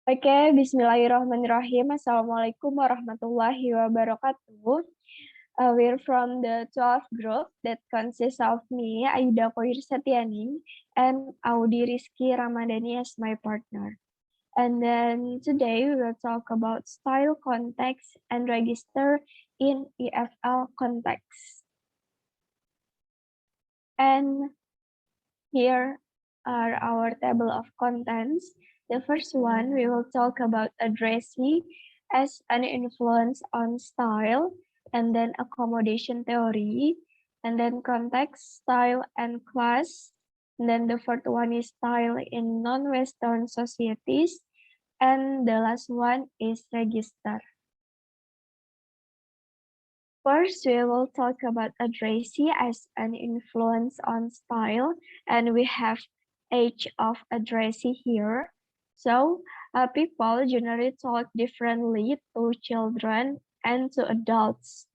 Oke, Bismillahirrahmanirrahim. Assalamualaikum warahmatullahi wabarakatuh. We're from the 12th group that consists of me, Aida Koir Setiani, and Audi Rizky Ramadhani as my partner. And then today we will talk about style context and register in EFL context. And here are our table of contents. The first one, we will talk about addressee as an influence on style, and then accommodation theory, and then context, style, and class. And then the fourth one is style in non-Western societies, and the last one is register. First, we will talk about addressee as an influence on style, and we have age of addressee here. So, people generally talk differently to children and to adults,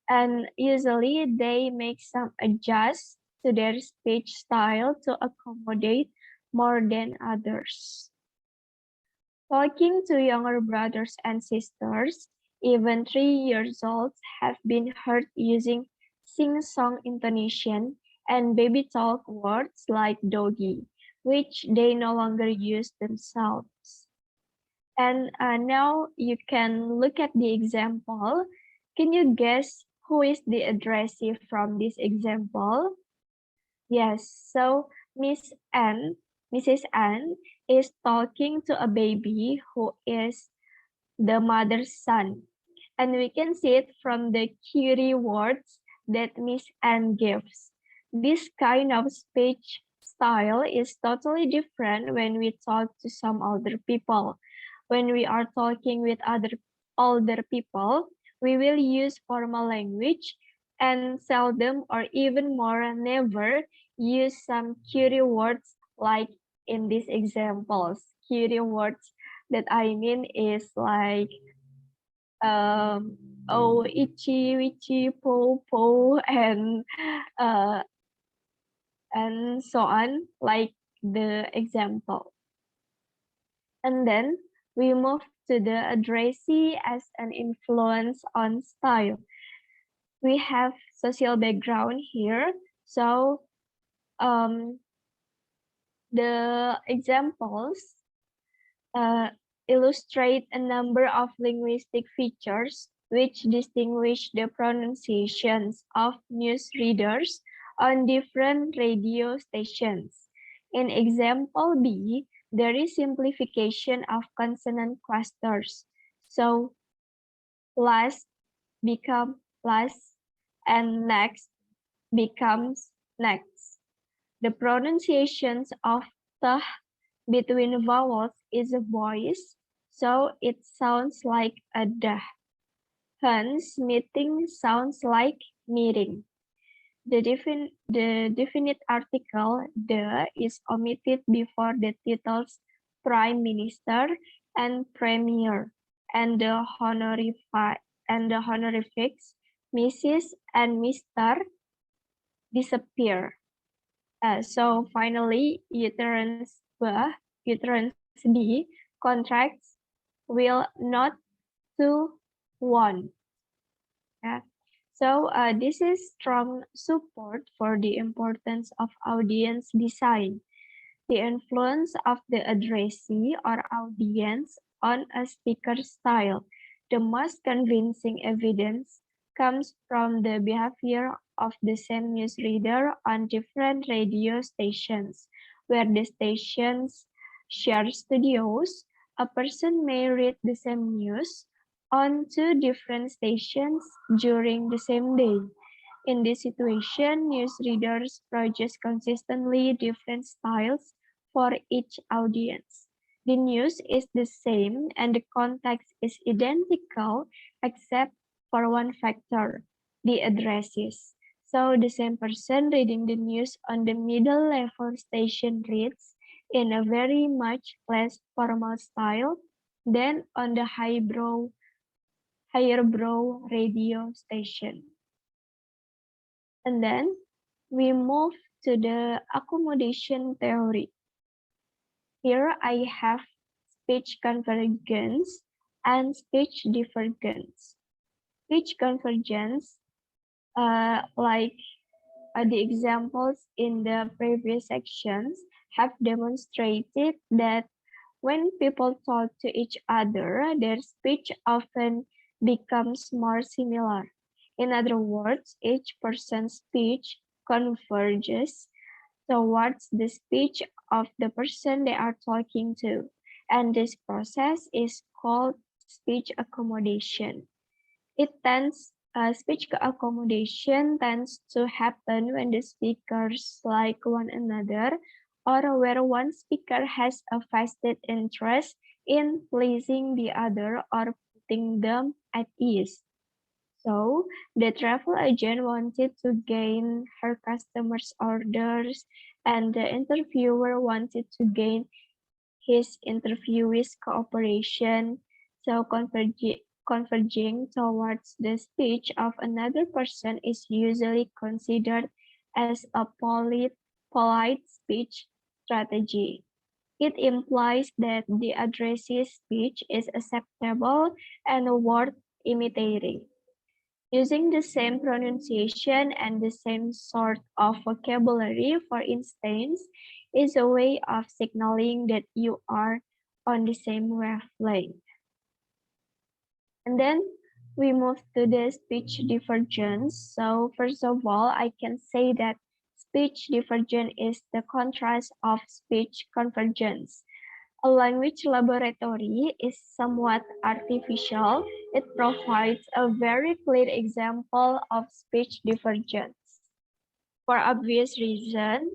and usually they make some adjust to their speech style to accommodate more than others. Talking to younger brothers and sisters, even 3 years old, have been heard using sing-song intonation and baby talk words like doggy, which they no longer use themselves. And now you can look at the example. Can you guess who is the addressee from this example? Yes, so Mrs. Anne is talking to a baby who is the mother's son. And we can see it from the cutie words that Miss Anne gives. This kind of speech style is totally different when we talk to some older people. When we are talking with other older people, we will use formal language and seldom or even more never use some cutie words like in these examples. Cutie words that I mean is like oh itchy witchy po po uh and so on, like the example. And then we move to the addressee as an influence on style. We have social background here, so um the examples illustrate a number of linguistic features which distinguish the pronunciations of newsreaders on different radio stations. In example B, there is simplification of consonant clusters. So last becomes last and next becomes next. The pronunciations of the between vowels is a voice, so it sounds like a dah. Hence, meeting sounds like meeting. The definite article the is omitted before the titles prime minister and premier, and the honorifics Mrs. and Mr. disappear. So finally, uterance B contracts will not to one. Yeah. So this is strong support for the importance of audience design. The influence of the addressee or audience on a speaker style. The most convincing evidence comes from the behavior of the same newsreader on different radio stations. Where the stations share studios, a person may read the same news on two different stations during the same day. In this situation, newsreaders produce consistently different styles for each audience. The news is the same and the context is identical except for one factor, the addresses. So the same person reading the news on the middle level station reads in a very much less formal style than on the higher brow radio station. And then we move to the accommodation theory. Here I have speech convergence and speech divergence. Speech convergence, like the examples in the previous sections, have demonstrated that when people talk to each other, their speech often becomes more similar. In other words, each person's speech converges towards the speech of the person they are talking to, and this process is called speech accommodation. Speech accommodation tends to happen when the speakers like one another or where one speaker has a vested interest in pleasing the other or putting them at ease. So the travel agent wanted to gain her customers' orders, and the interviewer wanted to gain his interviewee's cooperation. So converging towards the speech of another person is usually considered as a polite speech strategy. It implies that the addressee's speech is acceptable and worth imitating. Using the same pronunciation and the same sort of vocabulary, for instance, is a way of signaling that you are on the same wavelength. And then we move to the speech divergence. So first of all, I can say that speech divergence is the contrast of speech convergence. A language laboratory is somewhat artificial. It provides a very clear example of speech divergence. For obvious reasons,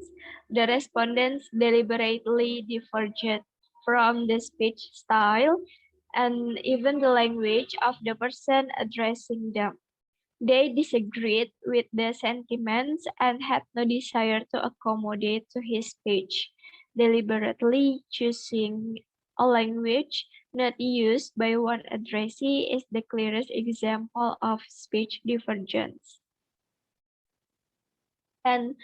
the respondents deliberately diverged from the speech style and even the language of the person addressing them. They disagreed with the sentiments and had no desire to accommodate to his speech, deliberately choosing a language not used by one addressee is the clearest example of speech divergence. And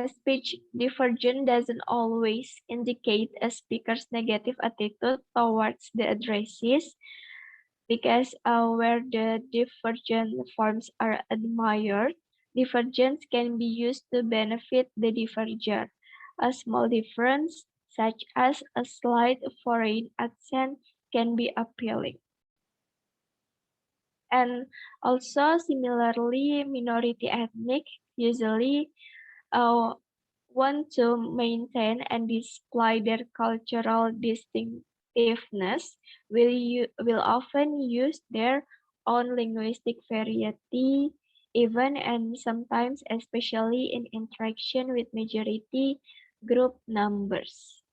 speech divergence doesn't always indicate a speaker's negative attitude towards the addressees, because where the divergent forms are admired, divergence can be used to benefit the diverger. A small difference, such as a slight foreign accent, can be appealing. And also, similarly, minority ethnic usually want to maintain and display their cultural distinctiveness will often use their own linguistic variety, even and sometimes especially in interaction with majority group numbers.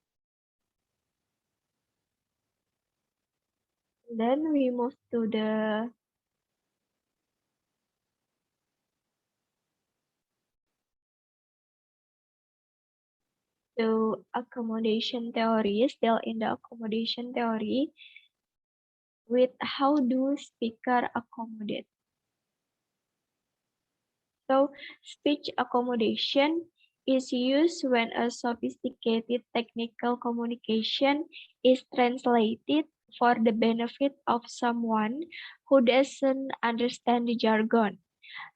Then we move to the accommodation theory, still in the accommodation theory, with how do speaker accommodate. So speech accommodation is used when a sophisticated technical communication is translated for the benefit of someone who doesn't understand the jargon.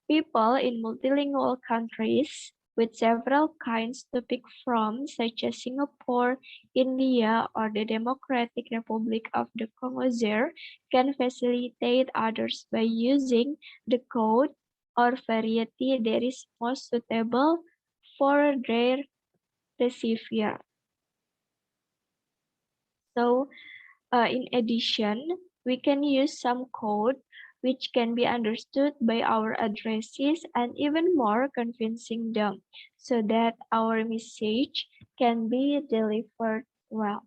People in multilingual countries with several kinds to pick from, such as Singapore, India, or the Democratic Republic of the Congo ZAR, can facilitate others by using the code or variety that is most suitable for their receiver. So, in addition, we can use some code which can be understood by our addressees and even more convincing them so that our message can be delivered well.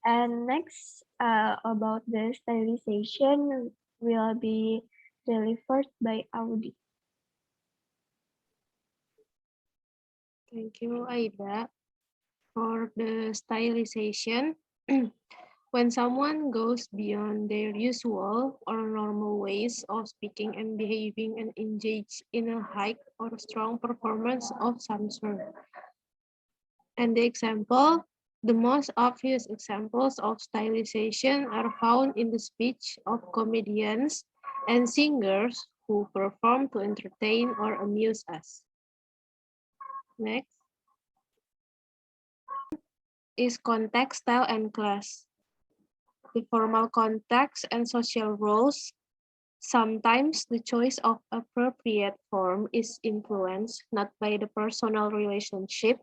And next, about the stylization will be delivered by Audi. Thank you, Aida. For the stylization, when someone goes beyond their usual or normal ways of speaking and behaving and engage in a high or strong performance of some sort. And the example, The most obvious examples of stylization are found in the speech of comedians and singers who perform to entertain or amuse us. Next is context, style, and class. The formal context and social roles. Sometimes the choice of appropriate form is influenced not by the personal relationship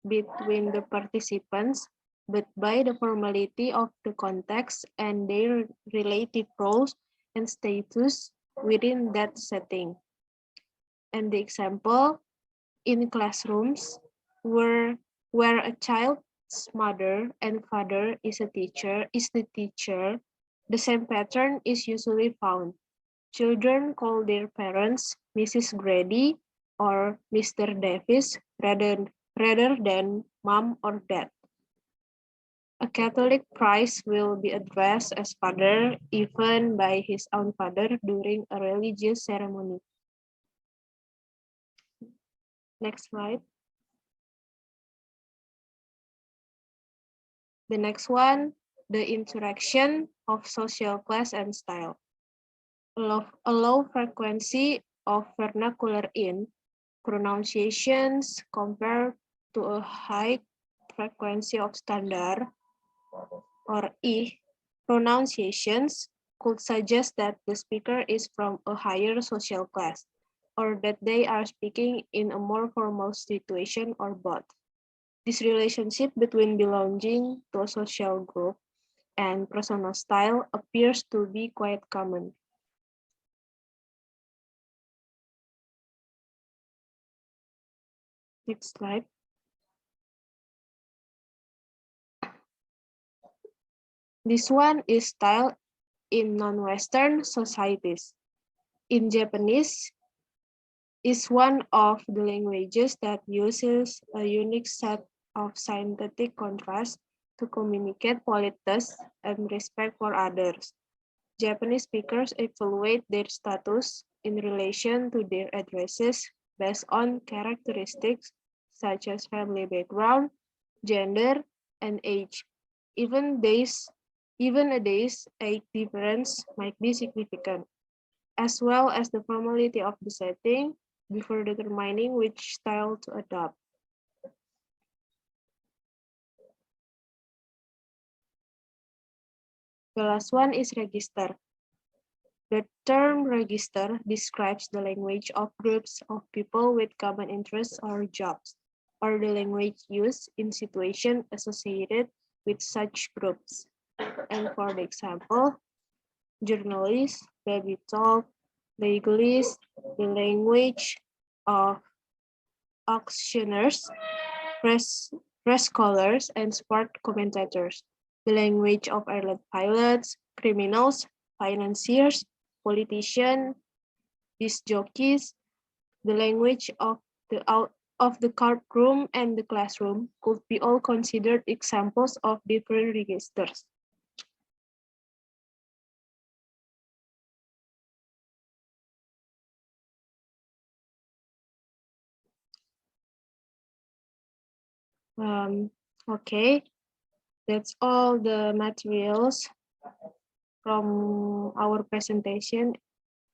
between the participants, but by the formality of the context and their relative roles and status within that setting. And the example, in classrooms where a child's mother and father is the teacher, the same pattern is usually found. Children call their parents Mrs. Grady or Mr. Davis rather than mom or dad. A Catholic priest will be addressed as father even by his own father during a religious ceremony. Next slide. The next one, the interaction of social class and style. A low frequency of vernacular in pronunciations compared to a high frequency of standard or I pronunciations could suggest that the speaker is from a higher social class or that they are speaking in a more formal situation or both. This relationship between belonging to a social group and personal style appears to be quite common. Next slide. This one is style in non-Western societies. In Japanese is one of the languages that uses a unique set of synthetic contrasts to communicate politeness and respect for others. Japanese speakers evaluate their status in relation to their addresses based on characteristics such as family background, gender, and age. Even a day's age difference might be significant, as well as the formality of the setting before determining which style to adopt. The last one is register. The term register describes the language of groups of people with common interests or jobs, or the language used in situations associated with such groups. And for the example, journalists, baby talk, legalists, the language of auctioneers, press scholars, and sport commentators, the language of airline pilots, criminals, financiers, politicians, disc jockeys, the language of the courtroom and the classroom could be all considered examples of different registers. Okay, that's all the materials from our presentation.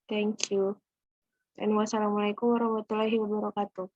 Thank you. And wassalamualaikum warahmatullahi wabarakatuh.